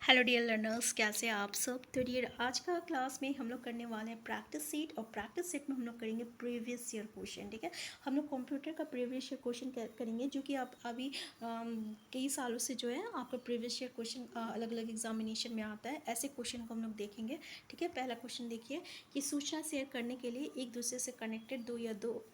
Hello dear learners, कैसे आप सब। तो डियर आज का क्लास में हम लोग करने वाले हैं प्रैक्टिस सेट, और प्रैक्टिस सेट में हम लोग करेंगे प्रीवियस ईयर क्वेश्चन। ठीक है, हम लोग कंप्यूटर का प्रीवियस ईयर क्वेश्चन करेंगे, जो कि आप अभी कई सालों से जो है आपका प्रीवियस ईयर क्वेश्चन अलग अलग एग्जामिनेशन में आता है। ऐसे क्वेश्चन को हम लोग देखेंगे। ठीक है, पहला क्वेश्चन देखिए कि सूचना शेयर करने के लिए एक दूसरे से कनेक्टेड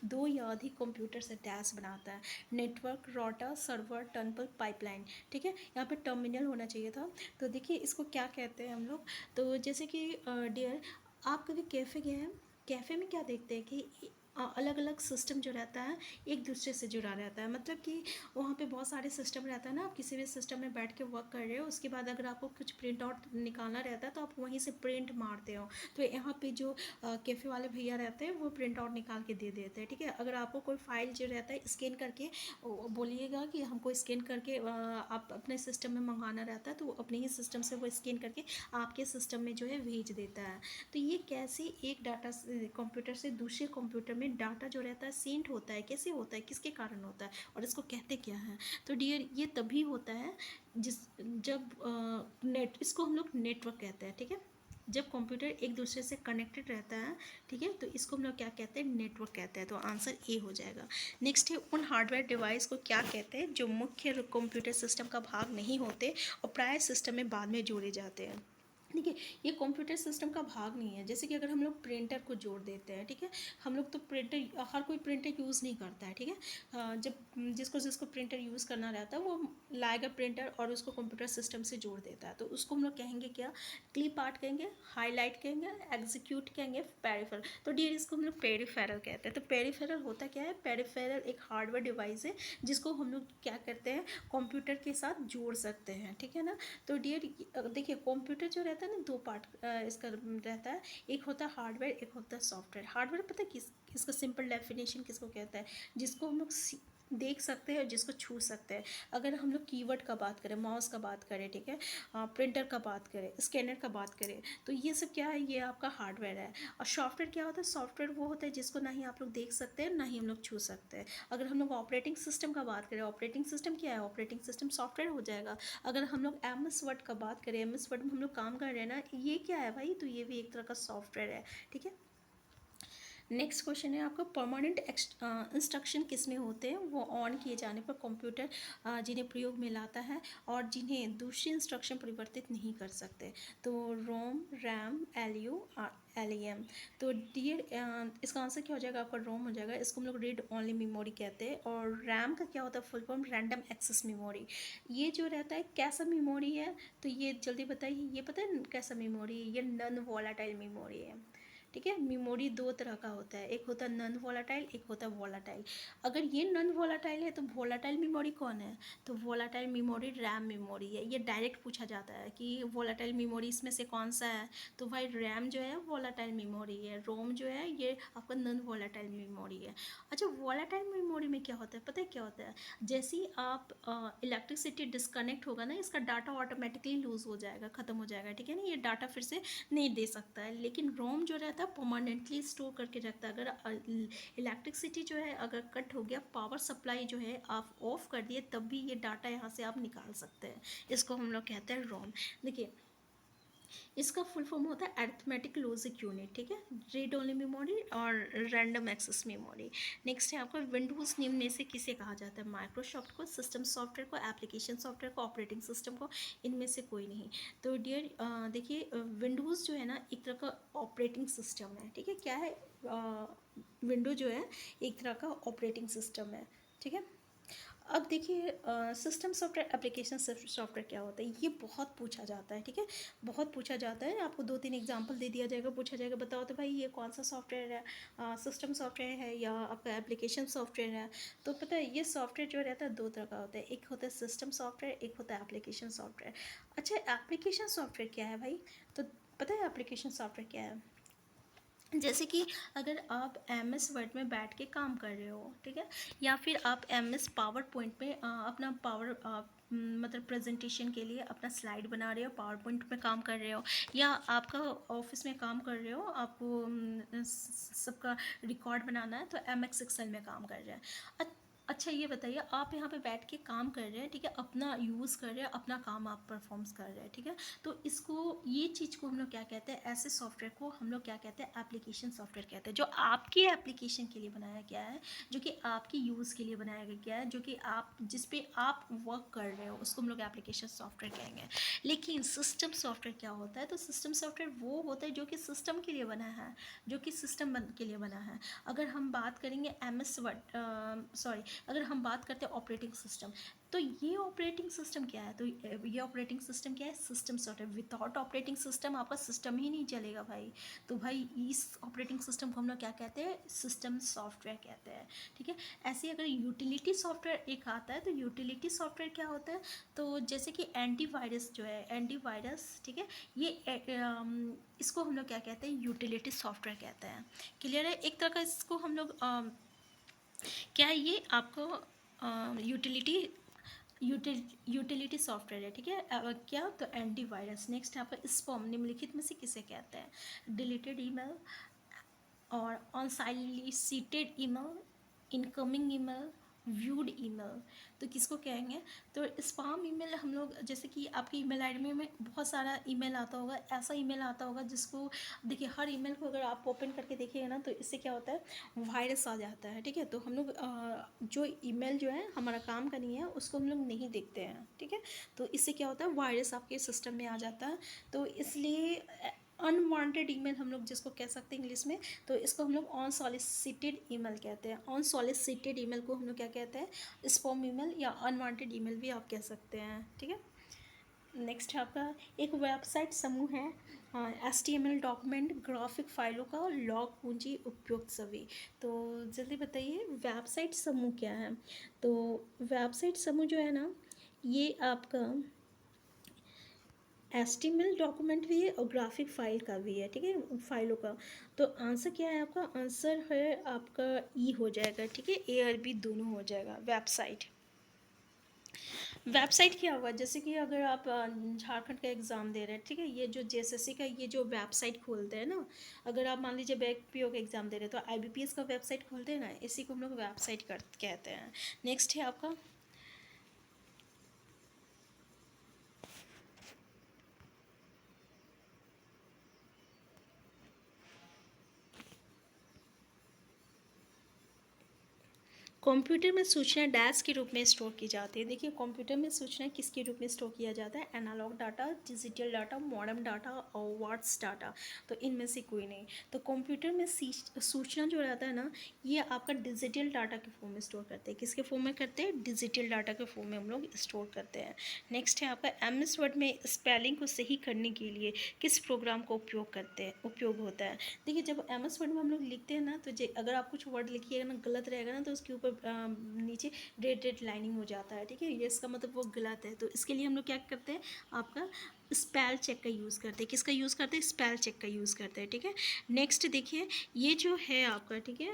दो या अधिक कंप्यूटर से डैश बनाता है। नेटवर्क, राउटर, सर्वर, टर्नबल, पाइपलाइन। ठीक है, यहाँ पे टर्मिनल होना चाहिए था। तो देखिए इसको क्या कहते हैं हम लोग। तो जैसे कि डियर, आप कभी कैफ़े गए हैं? कैफ़े में क्या देखते हैं कि अलग अलग सिस्टम जो रहता है एक दूसरे से जुड़ा रहता है। मतलब कि वहाँ पे बहुत सारे सिस्टम रहता है ना। आप किसी भी सिस्टम में बैठ के वर्क कर रहे हो, उसके बाद अगर आपको कुछ प्रिंट आउट निकालना रहता है तो आप वहीं से प्रिंट मारते हो। तो यहाँ पे जो कैफ़े वाले भैया रहते हैं वो प्रिंट आउट निकाल के दे देते हैं। ठीक है, अगर आपको कोई फाइल जो रहता है स्कैन करके बोलिएगा कि हमको स्कैन करके आप अपने सिस्टम में मंगाना रहता है, तो अपने ही सिस्टम से वो स्कैन करके आपके सिस्टम में जो है भेज देता है। तो ये कैसे एक डाटा कंप्यूटर से दूसरे कंप्यूटर में डाटा जो रहता है सेंड होता है, कैसे होता है, किसके कारण होता है, और इसको कहते क्या है। तो डियर, ये तभी होता है जब नेट, इसको हम लोग नेटवर्क कहते हैं। ठीक है, जब कंप्यूटर एक दूसरे से कनेक्टेड रहता है। ठीक है, तो इसको हम लोग क्या कहते हैं, नेटवर्क कहते हैं। तो आंसर ए हो जाएगा। नेक्स्ट है, उन हार्डवेयर डिवाइस को क्या कहते हैं जो मुख्य कंप्यूटर सिस्टम का भाग नहीं होते और प्राय सिस्टम में बाद में जोड़े जाते हैं। ठीक है, ये कंप्यूटर सिस्टम का भाग नहीं है। जैसे कि अगर हम लोग प्रिंटर को जोड़ देते हैं, ठीक है, हम लोग तो प्रिंटर, हर कोई प्रिंटर यूज़ नहीं करता है। ठीक है, जब जिसको जिसको प्रिंटर यूज़ करना रहता है वो लाएगा प्रिंटर और उसको कंप्यूटर सिस्टम से जोड़ देता है। तो उसको हम लोग कहेंगे क्या, क्लिप आर्ट कहेंगे, हाईलाइट कहेंगे, एग्जीक्यूट कहेंगे, पेरिफेरल। तो डियर, इसको हम लोग पेरिफेरल कहते हैं। तो पेरिफेरल होता क्या है, पेरिफेरल एक हार्डवेयर डिवाइस है जिसको हम लोग क्या करते हैं, कंप्यूटर के साथ जोड़ सकते हैं। ठीक है ना। तो डियर देखिए, कंप्यूटर जो रहता है ना, दो पार्ट इसका रहता है। एक होता है हार्डवेयर, एक होता है सॉफ्टवेयर। हार्डवेयर पता है इसका सिंपल डेफिनेशन किसको कहता है, जिसको हम लोग देख सकते हैं, जिसको छू सकते हैं। अगर हम लोग कीवर्ड का बात करें, माउस का बात करें, ठीक है, प्रिंटर का बात करें, स्कैनर का बात करें, तो ये सब क्या है, ये आपका हार्डवेयर है। और सॉफ्टवेयर क्या होता है, सॉफ्टवेयर वो होता है जिसको ना ही आप लोग देख सकते हैं ना ही हम लोग छू सकते हैं। अगर हम लोग ऑपरेटिंग सिस्टम का बात करें, ऑपरेटिंग सिस्टम क्या है, ऑपरेटिंग सिस्टम सॉफ्टवेयर हो जाएगा। अगर हम लोग MS वर्ड का बात करें, MS वर्ड में हम लोग काम कर रहे हैं ना, ये क्या है भाई, तो ये भी एक तरह का सॉफ्टवेयर है। ठीक है, नेक्स्ट क्वेश्चन है आपका, परमानेंट इंस्ट्रक्शन किस में होते हैं, वो ऑन किए जाने पर कंप्यूटर जिन्हें प्रयोग में लाता है और जिन्हें दूसरी इंस्ट्रक्शन परिवर्तित नहीं कर सकते। तो रोम, रैम, LU, LEM। तो डियर, इसका आंसर क्या हो जाएगा आपका, रोम हो जाएगा। इसको हम लोग रीड ओनली मेमोरी कहते हैं। और रैम का क्या होता है, full form random access memory. ये जो रहता है कैसा मेमोरी है, तो ये जल्दी बताइए, ये पता है कैसा मेमोरी है, ये नॉन वोलाटाइल मेमोरी है। ठीक है, मेमोरी दो तरह का होता है, एक होता है नॉन वोलाटाइल, एक होता है वोलाटाइल। अगर ये नॉन वोलाटाइल है तो वोलाटाइल मेमोरी कौन है, तो वोलाटाइल मेमोरी रैम मेमोरी है। ये डायरेक्ट पूछा जाता है कि वोलाटाइल मेमोरी इसमें से कौन सा है, तो भाई रैम जो है वोलाटाइल मेमोरी है, रोम जो है ये आपका नॉन वोलाटाइल मेमोरी है। अच्छा, वोलाटाइल मेमोरी में क्या होता है, पता है क्या होता है, जैसे ही आप इलेक्ट्रिसिटी डिस्कनेक्ट होगा ना, इसका डाटा ऑटोमेटिकली लूज हो जाएगा, खत्म हो जाएगा। ठीक है ना, ये डाटा फिर से नहीं दे सकता है। लेकिन रोम जो रहता है परमानेंटली स्टोर करके रखता है। अगर इलेक्ट्रिसिटी जो है अगर कट हो गया, पावर सप्लाई जो है आप ऑफ कर दिए, तब भी ये डाटा यहाँ से आप निकाल सकते हैं। इसको हम लोग कहते हैं रोम। देखिए, इसका फुल फॉर्म होता है अरिथमेटिक लॉजिक यूनिट। ठीक है, रीड ओनली मेमोरी और रैंडम एक्सेस मेमोरी। नेक्स्ट है आपका, विंडोज़ निम्न में से किसे कहा जाता है, माइक्रोसॉफ्ट को, सिस्टम सॉफ्टवेयर को, एप्लीकेशन सॉफ्टवेयर को, ऑपरेटिंग सिस्टम को, इनमें से कोई नहीं। तो डियर देखिए, विंडोज़ जो है ना एक तरह का ऑपरेटिंग सिस्टम है। ठीक है, क्या है, विंडो जो है एक तरह का ऑपरेटिंग सिस्टम है। ठीक है, अब देखिए, सिस्टम सॉफ्टवेयर, एप्लीकेशन सॉफ्टवेयर क्या होता है, ये बहुत पूछा जाता है। ठीक है, बहुत पूछा जाता है। आपको 2-3 एग्जांपल दे दिया जाएगा, पूछा जाएगा बताओ तो भाई ये कौन सा सॉफ्टवेयर है, सिस्टम सॉफ्टवेयर है या आपका एप्लीकेशन सॉफ्टवेयर है। तो पता है ये सॉफ्टवेयर जो रहता है दो तरह का होता है, एक होता है सिस्टम सॉफ्टवेयर, एक होता है एप्लीकेशन सॉफ्टवेयर। अच्छा, एप्लीकेशन सॉफ्टवेयर क्या है भाई, तो पता है एप्लीकेशन सॉफ्टवेयर क्या है, जैसे कि अगर आप MS वर्ड में बैठ के काम कर रहे हो, ठीक है, या फिर आप MS पावर पॉइंट में अपना मतलब प्रेजेंटेशन के लिए अपना स्लाइड बना रहे हो, पावर पॉइंट में काम कर रहे हो, या आपका ऑफिस में काम कर रहे हो, आपको सबका रिकॉर्ड बनाना है तो MX Excel में काम कर रहे हैं। अच्छा ये बताइए, आप यहाँ पे बैठ के काम कर रहे हैं, ठीक है, अपना यूज़ कर रहे हैं, अपना काम आप परफॉर्म्स कर रहे हैं, ठीक है, तो इसको, ये चीज़ को हम लोग क्या कहते हैं, ऐसे सॉफ्टवेयर को हम लोग क्या कहते हैं, एप्लीकेशन सॉफ्टवेयर कहते हैं, जो आपकी एप्लीकेशन के लिए बनाया गया है, जो कि आपकी यूज़ के लिए बनाया गया है, जो कि आप जिस पे आप वर्क कर रहे हो, उसको हम लोग एप्लीकेशन सॉफ्टवेयर कहेंगे। लेकिन सिस्टम सॉफ्टवेयर क्या होता है, तो सिस्टम सॉफ्टवेयर वो होता है जो कि सिस्टम के लिए बना है, जो कि सिस्टम के लिए बना है। अगर हम बात करेंगे MS वर्ड, सॉरी, अगर हम बात करते हैं ऑपरेटिंग सिस्टम, तो ये ऑपरेटिंग सिस्टम क्या है, तो ये ऑपरेटिंग सिस्टम क्या है, system software. Without operating system आपका सिस्टम ही नहीं चलेगा भाई। तो भाई इस ऑपरेटिंग सिस्टम को हम लोग क्या कहते हैं, सिस्टम सॉफ्टवेयर कहते हैं, ठीक है। ऐसे अगर यूटिलिटी सॉफ्टवेयर एक आता है, तो यूटिलिटी सॉफ्टवेयर क्या होता है, तो जैसे कि एंटीवायरस जो है, एंटीवायरस, ठीक है, ये इसको हम लोग क्या कहते हैं, यूटिलिटी सॉफ्टवेयर कहते हैं। क्लियर है, एक तरह का इसको हम लोग क्या है, ये आपको यूटिलिटी यूटिलिटी सॉफ्टवेयर है, ठीक है। क्या, तो एंटीवायरस। नेक्स्ट है आपका स्पैम, निम्नलिखित में से किसे कहते हैं, डिलीटेड ईमेल और unsolicited email, incoming email, viewed email, तो किसको कहेंगे, तो स्पैम ईमेल हम लोग, जैसे कि आपकी ईमेल आईडी में बहुत सारा ईमेल आता होगा, ऐसा ईमेल आता होगा जिसको, देखिए हर ईमेल को अगर आप ओपन करके देखिएगा ना, तो इससे क्या होता है, वायरस आ जाता है, ठीक है। तो हम लोग जो ईमेल जो है हमारा काम का नहीं है, उसको हम लोग नहीं देखते हैं, ठीक है। तो इससे क्या होता है, वायरस आपके सिस्टम में आ जाता है। तो इसलिए अनवांटेड ईमेल हम लोग जिसको कह सकते हैं इंग्लिश में, तो इसको हम लोग अनसॉलिसिटेड ईमेल कहते हैं। अनसॉलिसिटेड ईमेल को हम लोग क्या कहते हैं, स्पैम ईमेल या अनवांटेड ईमेल भी आप कह सकते हैं, ठीक है। नेक्स्ट है आपका, एक वेबसाइट समूह है, HTML डॉक्यूमेंट, ग्राफिक फाइलों का लॉग पूंजी उपयुक्त सभी। तो जल्दी बताइए, वेबसाइट समूह क्या है, तो वेबसाइट समूह जो है ना, ये आपका HTML डॉक्यूमेंट भी है और ग्राफिक फाइल का भी है, ठीक है, फाइलों का। तो आंसर क्या है आपका, आंसर है आपका ई हो जाएगा, ठीक है, ए और बी दोनों हो जाएगा। वेबसाइट, वेबसाइट क्या होगा, जैसे कि अगर आप झारखंड का एग्ज़ाम दे रहे हैं, ठीक है, ये जो JSSC का ये जो वेबसाइट खोलते हैं ना, अगर आप मान लीजिए बैंक PO का एग्ज़ाम दे रहे हैं, तो IBPS का वेबसाइट खोलते हैं ना, इसी को हम लोग वेबसाइट कहते हैं। नेक्स्ट है आपका, कंप्यूटर में सूचना डैश के रूप में स्टोर की जाती है। देखिए कंप्यूटर में सूचना किसके रूप में स्टोर किया जाता है, analog data, digital data, modern data और वर्ड्स डाटा, तो इनमें से कोई नहीं। तो कंप्यूटर में सूचना जो रहता है ना, ये आपका डिजिटल डाटा के फॉर्म में स्टोर करते हैं। किसके फॉर्म में करते हैं, डिजिटल डाटा के फॉर्म में हम लोग स्टोर करते हैं। नेक्स्ट है आपका, MS वर्ड में स्पेलिंग को सही करने के लिए किस प्रोग्राम का उपयोग होता है। देखिए जब MS वर्ड में हम लोग लिखते हैं ना, तो अगर आप कुछ वर्ड लिखिएगा ना गलत रहेगा ना, तो उसके ऊपर नीचे रेड लाइनिंग हो जाता है, ठीक है, ये इसका मतलब वो गलत है। तो इसके लिए हम लोग क्या करते हैं, आपका स्पेल चेक का यूज़ करते हैं। किसका यूज़ करते हैं, स्पेल चेक का यूज़ करते हैं, ठीक है। नेक्स्ट देखिए, ये जो है आपका, ठीक है,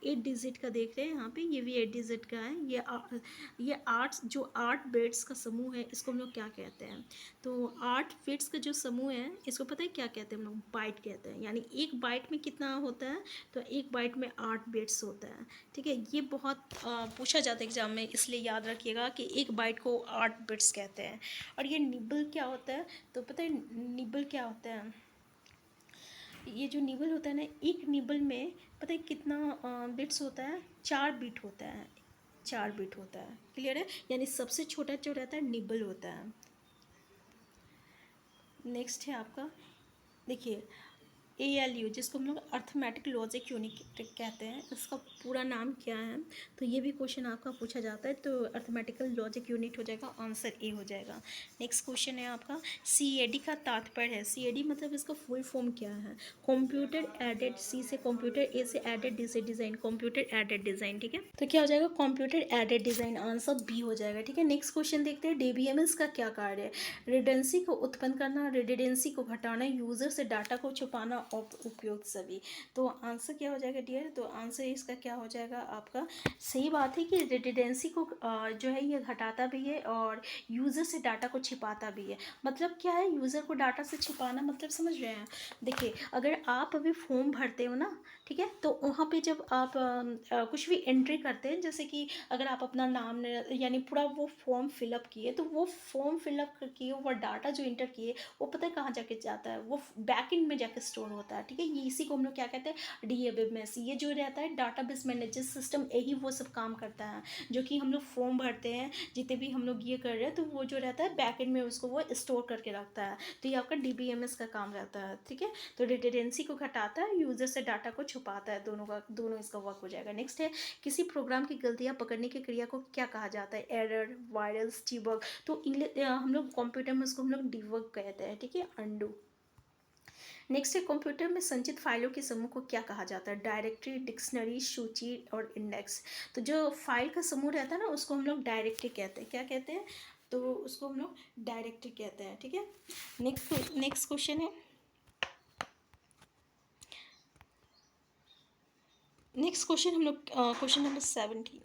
8 डिजिट का देख रहे हैं यहाँ पे, ये भी 8 डिजिट का है। ये 8 बिट्स का समूह है, इसको हम लोग क्या कहते हैं, तो 8 बिट्स का जो समूह है, इसको पता है क्या कहते हैं हम लोग, बाइट कहते हैं। यानी एक बाइट में कितना होता है, तो एक बाइट में 8 बिट्स होता है, ठीक है। ये बहुत पूछा जाता है एग्जाम में, इसलिए याद रखिएगा कि एक बाइट को 8 बिट्स कहते हैं। और ये निबल क्या होता है, तो पता है निबल क्या होता है, ये जो निबल होता है ना, एक निबल में पता है कितना बिट्स होता है, 4 बिट होता है, 4 बिट होता है। क्लियर है, यानी सबसे छोटा जो रहता है निबल होता है। नेक्स्ट है आपका, देखिए ALU, जिसको हम लोग अर्थमेटिक लॉजिक यूनिट कहते हैं, इसका पूरा नाम क्या है, तो ये भी क्वेश्चन आपका पूछा जाता है। तो अर्थमेटिकल लॉजिक यूनिट हो जाएगा, आंसर ए हो जाएगा। नेक्स्ट क्वेश्चन है आपका, CAD का तात्पर्य है, CAD मतलब इसका फुल फॉर्म क्या है, कंप्यूटर एडेड, C से कंप्यूटर, A से एडेड, D से डिज़ाइन, कंप्यूटर एडेड डिज़ाइन, ठीक है। तो क्या हो जाएगा, computer aided design, answer B हो जाएगा, ठीक है। नेक्स्ट क्वेश्चन देखते हैं, DBMS का क्या कार्य है, रिडेंडेंसी को उत्पन्न करना, रिडेंडेंसी को घटाना, यूज़र से डाटा को छुपाना उपयोग सभी। तो आंसर क्या हो जाएगा डियर? तो आंसर इसका क्या हो जाएगा आपका? सही बात है कि रिडंडेंसी को जो है ये घटाता भी है और यूज़र से डाटा को छिपाता भी है। मतलब क्या है, यूज़र को डाटा से छिपाना मतलब समझ रहे हैं? देखिए, अगर आप अभी फॉर्म भरते हो ना, ठीक है, तो वहाँ पे जब आप कुछ भी एंट्री करते हैं, जैसे कि अगर आप अपना नाम यानी पूरा वो फॉर्म फिलअप किए, तो वो फॉर्म फिलअप किए वो डाटा जो इंटर किए वो पता है कहाँ जाके जाता है? वो बैक एंड में जाके स्टोर होता है, ठीक है। ये इसी को हम लोग क्या कहते हैं? DBMS। ये जो रहता है डाटाबेस मैनेजर सिस्टम, यही वो सब काम करता है। जो कि हम लोग फॉर्म भरते हैं, जितने भी हम लोग ये कर रहे हैं, तो वो जो रहता है बैक एंड में उसको वो स्टोर करके रखता है। तो ये आपका DBMS का काम रहता है, ठीक है। तो रिडंडेंसी को घटाता है, यूजर से डाटा को छुपाता है, दोनों इसका वर्क हो जाएगा। नेक्स्ट है, किसी प्रोग्राम की गलतियां पकड़ने की क्रिया को क्या कहा जाता है? Error, virus, debug. तो हम लोग कंप्यूटर में उसको हम लोग डिबग कहते हैं, ठीक है, अंडू। नेक्स्ट है, कंप्यूटर में संचित फाइलों के समूह को क्या कहा जाता है? डायरेक्टरी, डिक्शनरी, सूची और इंडेक्स। तो जो फाइल का समूह रहता है ना, उसको हम लोग डायरेक्टरी कहते हैं। क्या कहते हैं? तो उसको हम लोग डायरेक्टरी कहते हैं, ठीक है। नेक्स्ट क्वेश्चन है, नेक्स्ट क्वेश्चन हम लोग क्वेश्चन नंबर 17।